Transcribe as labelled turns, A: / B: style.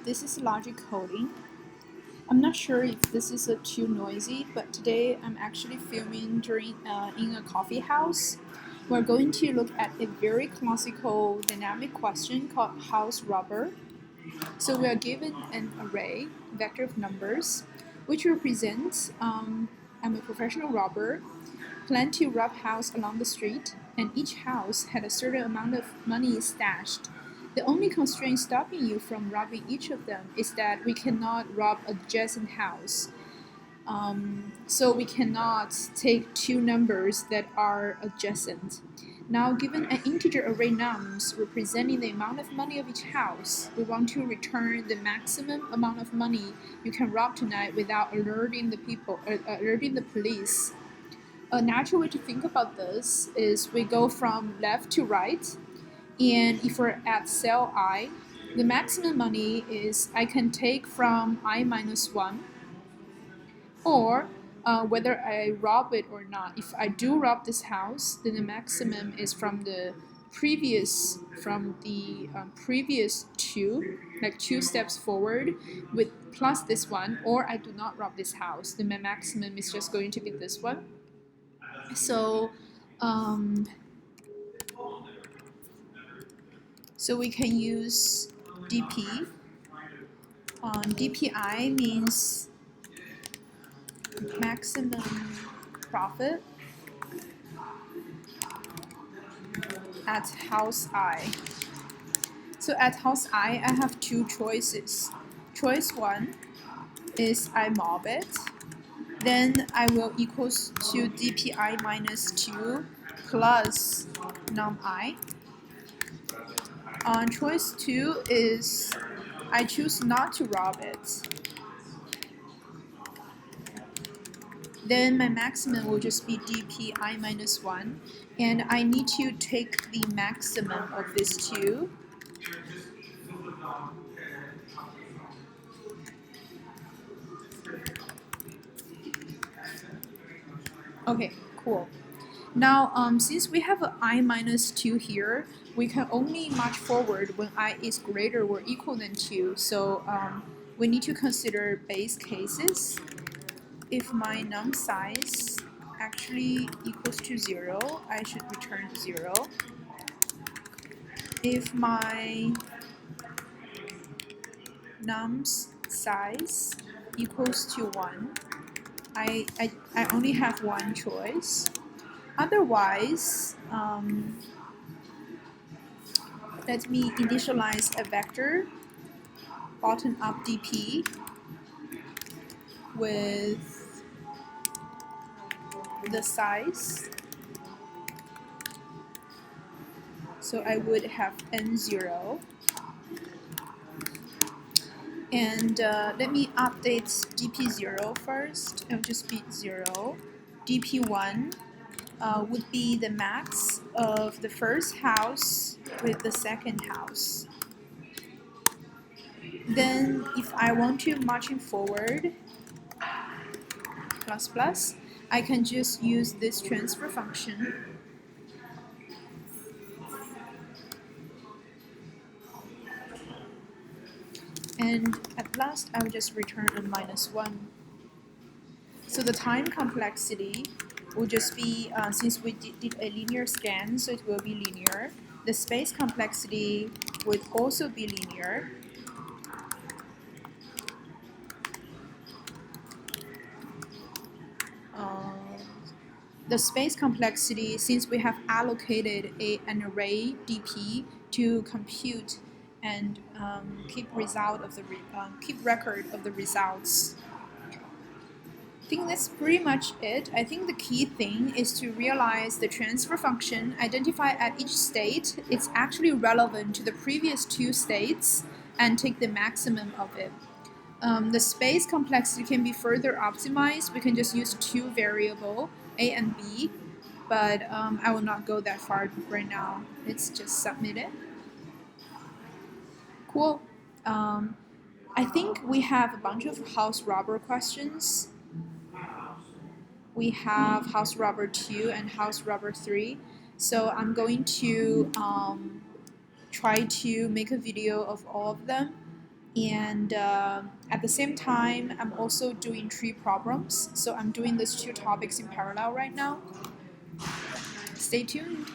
A: this is logic coding. I'm not sure if this is too noisy, but today I'm actually filming in a coffee house. We're going to look at a very classical dynamic question called house robber. So we are given an array, vector of numbers, which represents I'm a professional robber, plan to rob house along the street, and each house had a certain amount of money stashed. The only constraint stopping you from robbing each of them is that we cannot rob adjacent house. So we cannot take two numbers that are adjacent. Now, given an integer array nums representing the amount of money of each house, we want to return the maximum amount of money you can rob tonight without alerting the police. A natural way to think about this is we go from left to right, and if we're at cell I, the maximum money is I can take from I minus 1, or whether I rob it or not. If I do rob this house, then the maximum is from the previous two, like 2 steps forward, with plus this one, or I do not rob this house, then my maximum is just going to be this one. So we can use DP. DPI means maximum profit at house I. So at house I have two choices. Choice 1 is I mob it. Then I will equals to DPI minus 2 plus num I. Choice 2 is I choose not to rob it. Then my maximum will just be DPI minus 1, and I need to take the maximum of these two. Okay, cool. Now, since we have an I minus 2 here, we can only march forward when I is greater or equal than 2. So we need to consider base cases. If my num size actually equals to 0, I should return 0. If my num's size equals to 1, I only have one choice. Otherwise, let me initialize a vector, bottom up DP, with the size. So I would have n0. And let me update dp0 first. It will just be 0. dp1 would be the max of the first house with the second house. Then if I want to marching forward, plus plus, I can just use this transfer function. And at last, I will just return a minus 1. So the time complexity will just be, since we did a linear scan, so it will be linear. The space complexity would also be linear. The space complexity, since we have allocated an array DP to compute and keep record of the results. I think that's pretty much it. I think the key thing is to realize the transfer function identified at each state is actually relevant to the previous 2 states and take the maximum of it. The space complexity can be further optimized. We can just use 2 variables, A and B, but I will not go that far right now. Let's just submit it. Cool. I think we have a bunch of house robber questions. We have house robber 2 and house robber 3. So I'm going to try to make a video of all of them. and at the same time I'm also doing tree problems, so I'm doing these two topics in parallel right now. Stay tuned.